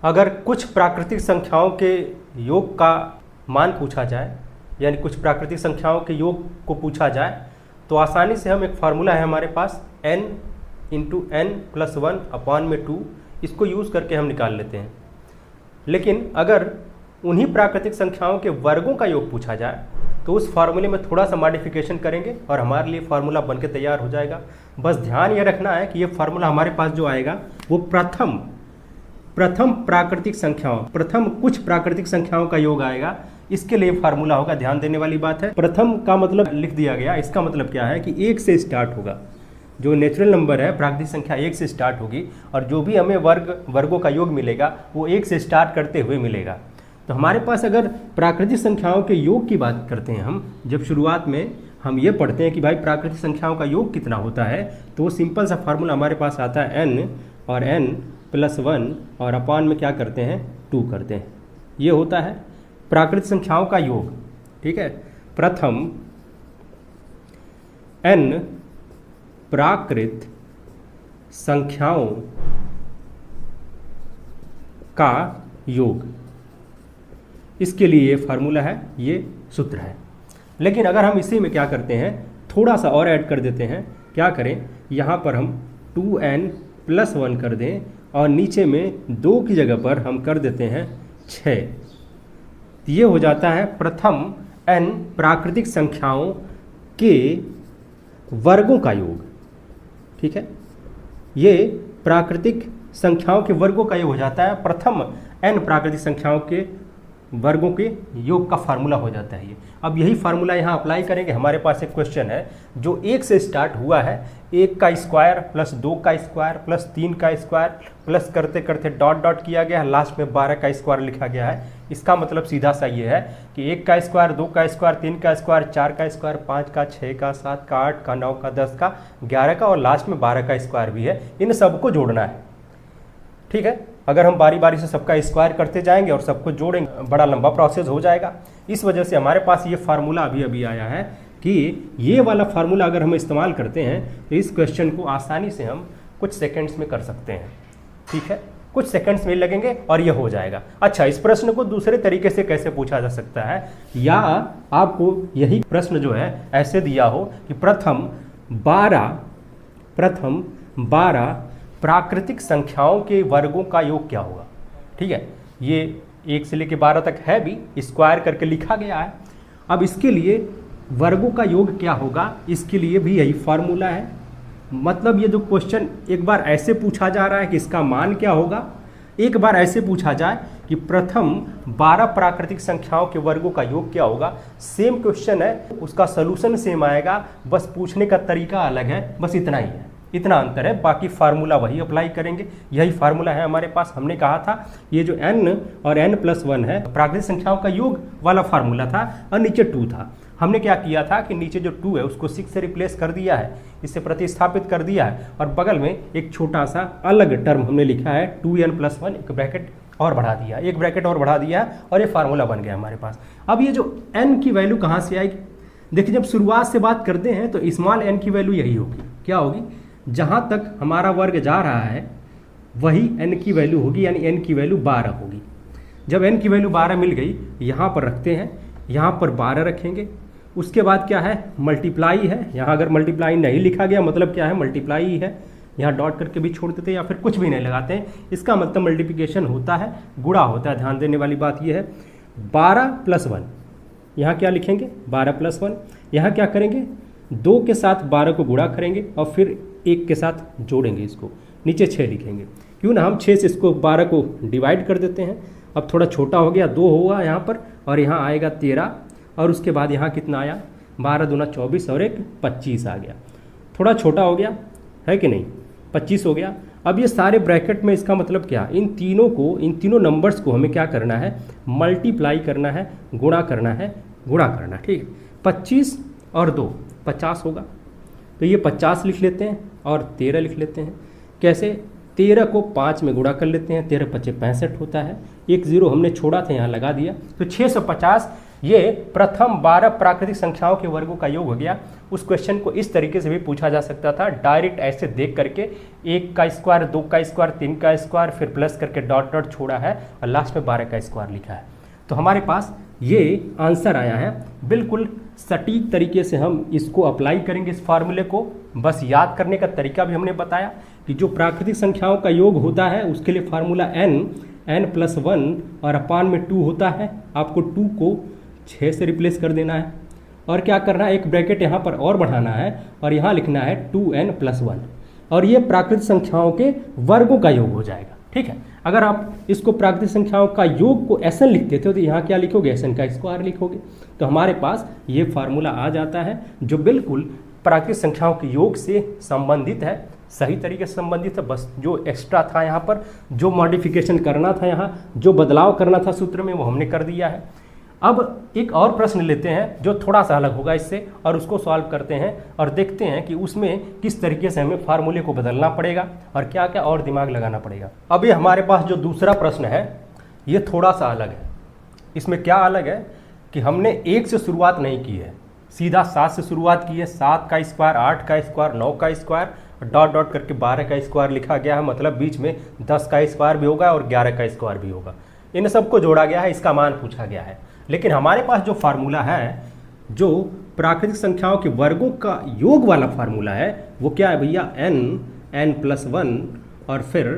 अगर कुछ प्राकृतिक संख्याओं के योग का मान पूछा जाए, यानी कुछ प्राकृतिक संख्याओं के योग को पूछा जाए, तो आसानी से हम एक फार्मूला है हमारे पास n into n plus 1 upon में 2, इसको यूज़ करके हम निकाल लेते हैं। लेकिन अगर उन्हीं प्राकृतिक संख्याओं के वर्गों का योग पूछा जाए तो उस फार्मूले में थोड़ा सा मॉडिफिकेशन करेंगे और हमारे लिए फार्मूला बनके तैयार हो जाएगा। बस ध्यान ये रखना है कि ये फार्मूला हमारे पास जो आएगा वो प्रथम कुछ प्राकृतिक संख्याओं का योग आएगा, इसके लिए फार्मूला होगा। ध्यान देने वाली बात है, प्रथम का मतलब लिख दिया गया, इसका मतलब क्या है कि 1 से स्टार्ट होगा। जो नेचुरल नंबर है प्राकृतिक संख्या 1 से स्टार्ट होगी और जो भी हमें वर्गों का योग मिलेगा वो 1 से स्टार्ट करते हुए मिलेगा। तो हमारे पास अगर प्राकृतिक संख्याओं के योग की बात करते हैं, हम जब शुरुआत में हम ये पढ़ते हैं कि भाई प्राकृतिक संख्याओं का योग कितना होता है, तो वो सिंपल सा फार्मूला हमारे पास आता है n और n प्लस 1 और अपॉन में क्या करते हैं 2 करते हैं। ये होता है प्राकृतिक संख्याओं का योग। ठीक है, प्रथम n प्राकृत संख्याओं का योग, इसके लिए ये फार्मूला है, ये सूत्र है। लेकिन अगर हम इसी में क्या करते हैं, थोड़ा सा और ऐड कर देते हैं, क्या करें, यहाँ पर हम 2n प्लस 1 कर दें और नीचे में 2 की जगह पर हम कर देते हैं 6। ये हो जाता है प्रथम n प्राकृतिक संख्याओं के वर्गों का योग। ठीक है, ये प्राकृतिक संख्याओं के वर्गों का योग हो जाता है, प्रथम n प्राकृतिक संख्याओं के वर्गों के योग का फार्मूला हो जाता है ये। अब यही फार्मूला यहाँ अप्लाई करेंगे। हमारे पास एक क्वेश्चन है जो 1 से स्टार्ट हुआ है, 1 का स्क्वायर प्लस 2 का स्क्वायर प्लस 3 का स्क्वायर प्लस करते करते डॉट डॉट किया गया है, लास्ट में 12 का स्क्वायर लिखा गया है। इसका मतलब सीधा सा ये है कि 1 का स्क्वायर, 2 का स्क्वायर, 3 का स्क्वायर, 4 का स्क्वायर, 5 का, 6 का, 7 का, 8 का, 9 का, 10 का, 11 का और लास्ट में 12 का स्क्वायर भी है। इन सबको जोड़ना है। ठीक है, अगर हम बारी बारी से सबका स्क्वायर करते जाएंगे और सबको जोड़ेंगे, बड़ा लंबा प्रोसेस हो जाएगा। इस वजह से हमारे पास ये फार्मूला अभी आया है कि ये वाला फार्मूला अगर हम इस्तेमाल करते हैं तो इस क्वेश्चन को आसानी से हम कुछ सेकंड्स में कर सकते हैं। ठीक है, कुछ सेकंड्स में लगेंगे और ये हो जाएगा। अच्छा, इस प्रश्न को दूसरे तरीके से कैसे पूछा जा सकता है, या आपको यही प्रश्न जो है ऐसे दिया हो कि प्रथम 12 प्राकृतिक संख्याओं के वर्गों का योग क्या होगा। ठीक है, ये 1 से लेकर 12 तक है भी, स्क्वायर करके लिखा गया है। अब इसके लिए वर्गों का योग क्या होगा, इसके लिए भी यही फार्मूला है। मतलब ये जो क्वेश्चन एक बार ऐसे पूछा जा रहा है कि इसका मान क्या होगा, एक बार ऐसे पूछा जाए कि प्रथम 12 प्राकृतिक संख्याओं के वर्गों का योग क्या होगा। सेम क्वेश्चन है, उसका सलूशन सेम आएगा, बस पूछने का तरीका अलग है, बस इतना ही है, इतना अंतर है। बाकी फार्मूला वही अप्लाई करेंगे। यही फार्मूला है हमारे पास। हमने कहा था ये जो n और n प्लस 1 है प्राकृतिक संख्याओं का योग वाला फार्मूला था और नीचे 2 था। हमने क्या किया था कि नीचे जो 2 है उसको 6 से रिप्लेस कर दिया है, इससे प्रतिस्थापित कर दिया है और बगल में एक छोटा सा अलग टर्म हमने लिखा है 2n प्लस 1, एक ब्रैकेट और बढ़ा दिया, एक ब्रैकेट और बढ़ा दिया और ये फार्मूला बन गया हमारे पास। अब ये जो n की वैल्यू कहाँ से आएगी, देखिए जब शुरुआत से बात करते हैं तो स्मॉल n की वैल्यू यही होगी। क्या होगी, जहाँ तक हमारा वर्ग जा रहा है वही n की वैल्यू होगी, यानी n की वैल्यू 12 होगी। जब n की वैल्यू 12 मिल गई, यहाँ पर रखते हैं, यहाँ पर 12 रखेंगे। उसके बाद क्या है, मल्टीप्लाई है। यहाँ अगर मल्टीप्लाई नहीं लिखा गया मतलब क्या है, मल्टीप्लाई ही है। यहाँ डॉट करके भी छोड़ देते हैं या फिर कुछ भी नहीं लगाते हैं, इसका मतलब मल्टीप्लिकेशन होता है, गुणा होता है। ध्यान देने वाली बात यह है। 12 प्लस 1, यहाँ क्या लिखेंगे 12 प्लस 1, यहाँ क्या करेंगे 2 के साथ 12 को गुणा करेंगे और फिर 1 के साथ जोड़ेंगे, इसको नीचे 6 लिखेंगे। क्यों ना हम 6 से इसको 12 को डिवाइड कर देते हैं। अब थोड़ा छोटा हो गया, 2 होगा यहाँ पर और यहाँ आएगा 13 और उसके बाद यहाँ कितना आया 12 दूना 24 और एक 25 आ गया। थोड़ा छोटा हो गया है कि नहीं, 25 हो गया। अब ये सारे ब्रैकेट में, इसका मतलब क्या, इन तीनों नंबर्स को हमें क्या करना है, मल्टीप्लाई करना है, गुणा करना है, ठीक है। 25 और 2 50 होगा, तो ये 50 लिख लेते हैं और 13 लिख लेते हैं। कैसे, 13 को 5 में गुणा कर लेते हैं, 13 पचे 65 होता है, एक जीरो हमने छोड़ा था यहाँ लगा दिया, तो 650 ये प्रथम 12 प्राकृतिक संख्याओं के वर्गों का योग हो गया। उस क्वेश्चन को इस तरीके से भी पूछा जा सकता था, डायरेक्ट ऐसे देख करके 1 का स्क्वायर, 2 का स्क्वायर, 3 का स्क्वायर, फिर प्लस करके डॉट डॉट छोड़ा है और लास्ट में 12 का स्क्वायर लिखा है। तो हमारे पास ये आंसर आया है। बिल्कुल सटीक तरीके से हम इसको अप्लाई करेंगे इस फार्मूले को। बस याद करने का तरीका भी हमने बताया कि जो प्राकृतिक संख्याओं का योग होता है उसके लिए फार्मूला n+1 और अपान में 2 होता है। आपको 2 को 6 से रिप्लेस कर देना है और क्या करना है, एक ब्रैकेट यहाँ पर और बढ़ाना है और यहाँ लिखना है 2n+1 और ये प्राकृतिक संख्याओं के वर्गों का योग हो जाएगा। ठीक है, अगर आप इसको प्राकृतिक संख्याओं का योग को SN लिखते थे तो यहाँ क्या लिखोगे, SN का स्क्वायर लिखोगे। तो हमारे पास ये फार्मूला आ जाता है जो बिल्कुल प्राकृतिक संख्याओं के योग से संबंधित है, सही तरीके से संबंधित है। बस जो एक्स्ट्रा था यहाँ पर, जो मॉडिफिकेशन करना था, यहाँ जो बदलाव करना था सूत्र में, वो हमने कर दिया है। अब एक और प्रश्न लेते हैं जो थोड़ा सा अलग होगा इससे और उसको सॉल्व करते हैं और देखते हैं कि उसमें किस तरीके से हमें फार्मूले को बदलना पड़ेगा और क्या क्या और दिमाग लगाना पड़ेगा। अब ये हमारे पास जो दूसरा प्रश्न है ये थोड़ा सा अलग है। इसमें क्या अलग है कि हमने 1 से शुरुआत नहीं की है, सीधा 7 से शुरुआत की है। 7 का स्क्वायर, 8 का स्क्वायर, 9 का स्क्वायर, डॉट डॉट करके 12 का स्क्वायर लिखा गया है। मतलब बीच में 10 का स्क्वायर भी होगा और 11 का स्क्वायर भी होगा। इन सबको जोड़ा गया है, इसका मान पूछा गया है। लेकिन हमारे पास जो फार्मूला है, जो प्राकृतिक संख्याओं के वर्गों का योग वाला फार्मूला है, वो क्या है भैया, n+1 और फिर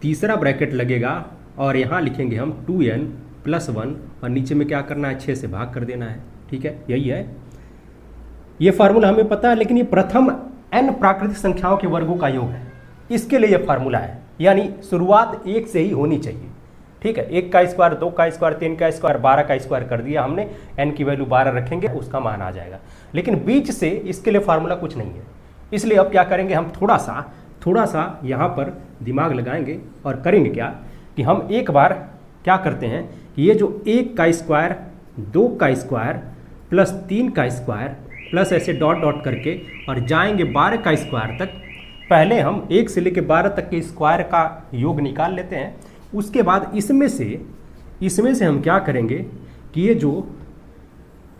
तीसरा ब्रैकेट लगेगा और यहाँ लिखेंगे हम 2n+1 और नीचे में क्या करना है, 6 से भाग कर देना है। ठीक है, यही है ये फार्मूला, हमें पता है। लेकिन ये प्रथम n प्राकृतिक संख्याओं के वर्गों का योग है, इसके लिए ये फार्मूला है। यानी शुरुआत 1 से ही होनी चाहिए। ठीक है, 1 का स्क्वायर, 2 का स्क्वायर, 3 का स्क्वायर, 12 का स्क्वायर कर दिया हमने, n की वैल्यू 12 रखेंगे, उसका मान आ जाएगा। लेकिन बीच से इसके लिए फार्मूला कुछ नहीं है, इसलिए अब क्या करेंगे, हम थोड़ा सा यहाँ पर दिमाग लगाएंगे और करेंगे क्या कि हम एक बार क्या करते हैं कि ये जो 1 का स्क्वायर, 2 का स्क्वायर प्लस 3 का स्क्वायर प्लस ऐसे डॉट डॉट करके और जाएंगे 12 का स्क्वायर तक। पहले हम 1 से लेकर 12 तक के स्क्वायर का योग निकाल लेते हैं। उसके बाद इसमें से हम क्या करेंगे कि ये जो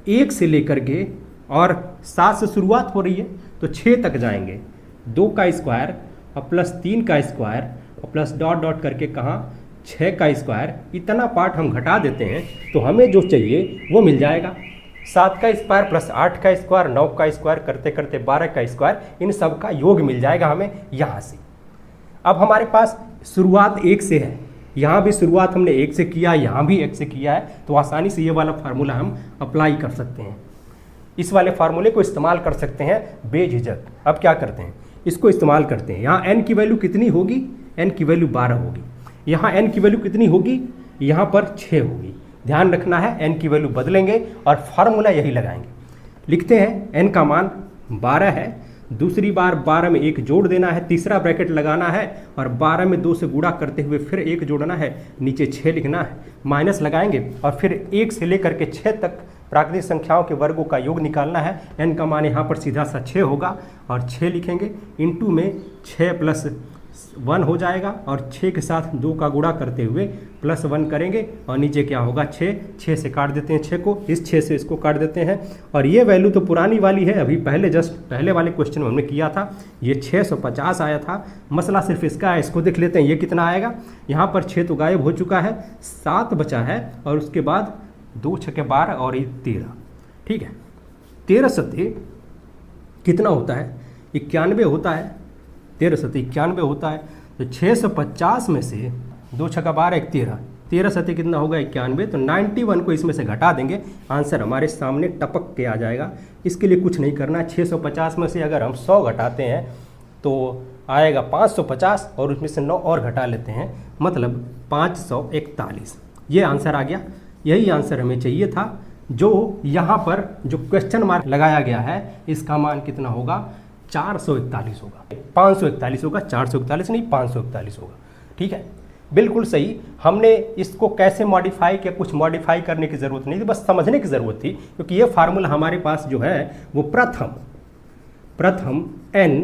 1 से लेकर के और 7 से शुरुआत हो रही है तो 6 तक जाएंगे, 2 का स्क्वायर और प्लस 3 का स्क्वायर और प्लस डॉट डॉट करके कहाँ 6 का स्क्वायर, इतना पार्ट हम घटा देते हैं तो हमें जो चाहिए वो मिल जाएगा। 7 का स्क्वायर प्लस 8 का स्क्वायर, 9 का स्क्वायर करते करते 12 का स्क्वायर, इन सब का योग मिल जाएगा हमें यहाँ से। अब हमारे पास शुरुआत 1 से है, यहाँ भी शुरुआत हमने 1 से किया, यहाँ भी 1 से किया है, तो आसानी से ये वाला फार्मूला हम अप्लाई कर सकते हैं। इस वाले फार्मूले को इस्तेमाल कर सकते हैं बेझिझक। अब क्या करते हैं, इसको इस्तेमाल करते हैं। यहाँ n की वैल्यू कितनी होगी, n की वैल्यू 12 होगी। यहाँ n की वैल्यू कितनी होगी, यहाँ पर 6 होगी। ध्यान रखना है, n की वैल्यू बदलेंगे और फार्मूला यही लगाएंगे। लिखते हैं n का मान 12 है, दूसरी बार 12 में 1 जोड़ देना है, तीसरा ब्रैकेट लगाना है और 12 में 2 से गुणा करते हुए फिर 1 जोड़ना है, नीचे 6 लिखना है, माइनस लगाएंगे और फिर 1 से लेकर के 6 तक प्राकृतिक संख्याओं के वर्गों का योग निकालना है। n का मान यहाँ पर सीधा सा 6 होगा और 6 लिखेंगे, इंटू में 6 + 1 हो जाएगा और 6 के साथ 2 का गुणा करते हुए प्लस 1 करेंगे और नीचे क्या होगा 6 से काट देते हैं 6 को, इस 6 से इसको काट देते हैं। और ये वैल्यू तो पुरानी वाली है, अभी पहले वाले क्वेश्चन में हमने किया था, ये 650 आया था। मसला सिर्फ इसका है, इसको देख लेते हैं ये कितना आएगा। यहाँ पर 6 तो गायब हो चुका है, 7 बचा है और उसके बाद 2 × 6 = 12 और ये 13। ठीक है, 13 सत्ते कितना होता है, 91 होता है। 13 सत्ते 91 होता है, तो 650 में से 2 × 6 = 12, 13, 13 सत्ते कितना होगा 91। तो 91 को इसमें से घटा देंगे, आंसर हमारे सामने टपक के आ जाएगा। इसके लिए कुछ नहीं करना है, 650 में से अगर हम 100 घटाते हैं तो आएगा 550 और उसमें से 9 और घटा लेते हैं, मतलब 541। ये आंसर आ गया। यही आंसर हमें चाहिए था। जो यहाँ पर जो क्वेश्चन मार्क लगाया गया है, इसका मान कितना होगा, 441 होगा। 541 होगा, 441 नहीं, 541 होगा। ठीक है, बिल्कुल सही। हमने इसको कैसे मॉडिफाई किया, कुछ मॉडिफाई करने की ज़रूरत नहीं थी, बस समझने की ज़रूरत थी, क्योंकि ये फार्मूला हमारे पास जो है वो प्रथम n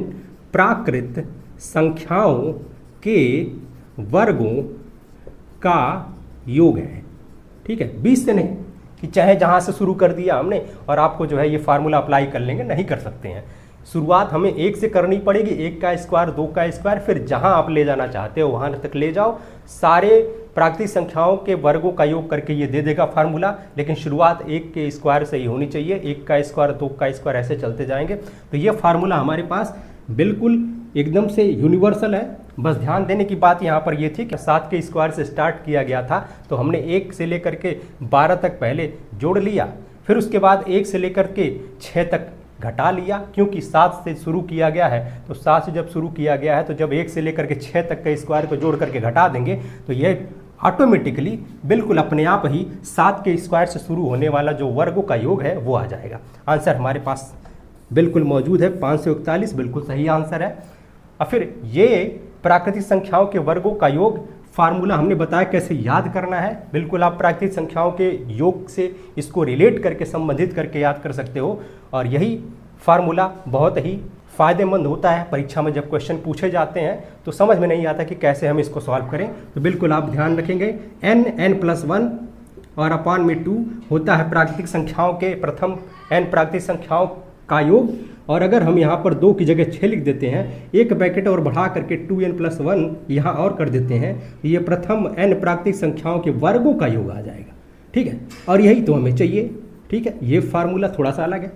प्राकृत संख्याओं के वर्गों का योग है। ठीक है, 20 से नहीं कि चाहे जहाँ से शुरू कर दिया हमने और आपको जो है ये फार्मूला अप्लाई कर लेंगे, नहीं कर सकते हैं। शुरुआत हमें 1 से करनी पड़ेगी, 1 का स्क्वायर, 2 का स्क्वायर, फिर जहाँ आप ले जाना चाहते हो वहाँ तक ले जाओ। सारे प्राकृतिक संख्याओं के वर्गों का योग करके ये दे देगा फार्मूला, लेकिन शुरुआत 1 के स्क्वायर से ही होनी चाहिए। 1 का स्क्वायर, 2 का स्क्वायर, ऐसे चलते जाएंगे। तो ये फार्मूला हमारे पास बिल्कुल एकदम से यूनिवर्सल है। बस ध्यान देने की बात यहाँ पर ये थी कि 7 के स्क्वायर से स्टार्ट किया गया था, तो हमने 1 से लेकर के 12 तक पहले जोड़ लिया, फिर उसके बाद 1 से लेकर के 6 तक घटा लिया, क्योंकि 7 से शुरू किया गया है। तो 7 से जब शुरू किया गया है तो जब 1 से लेकर के 6 तक के स्क्वायर को जोड़ करके घटा देंगे तो ये ऑटोमेटिकली बिल्कुल अपने आप ही 7 के स्क्वायर से शुरू होने वाला जो वर्गों का योग है वो आ जाएगा। आंसर हमारे पास बिल्कुल मौजूद है, 541 बिल्कुल सही आंसर है। और फिर ये प्राकृतिक संख्याओं के वर्गों का योग फार्मूला हमने बताया कैसे याद करना है। बिल्कुल आप प्राकृतिक संख्याओं के योग से इसको रिलेट करके, संबंधित करके याद कर सकते हो। और यही फार्मूला बहुत ही फ़ायदेमंद होता है परीक्षा में। जब क्वेश्चन पूछे जाते हैं तो समझ में नहीं आता कि कैसे हम इसको सॉल्व करें, तो बिल्कुल आप ध्यान रखेंगे n+1 और अपान में 2 होता है प्राकृतिक संख्याओं के प्रथम n प्राकृतिक संख्याओं का योग। और अगर हम यहाँ पर 2 की जगह 6 लिख देते हैं, एक ब्रैकेट और बढ़ा करके 2n+1 यहाँ और कर देते हैं, ये प्रथम n प्राकृतिक संख्याओं के वर्गों का योग आ जाएगा। ठीक है, और यही तो हमें चाहिए। ठीक है, ये फार्मूला थोड़ा सा अलग है।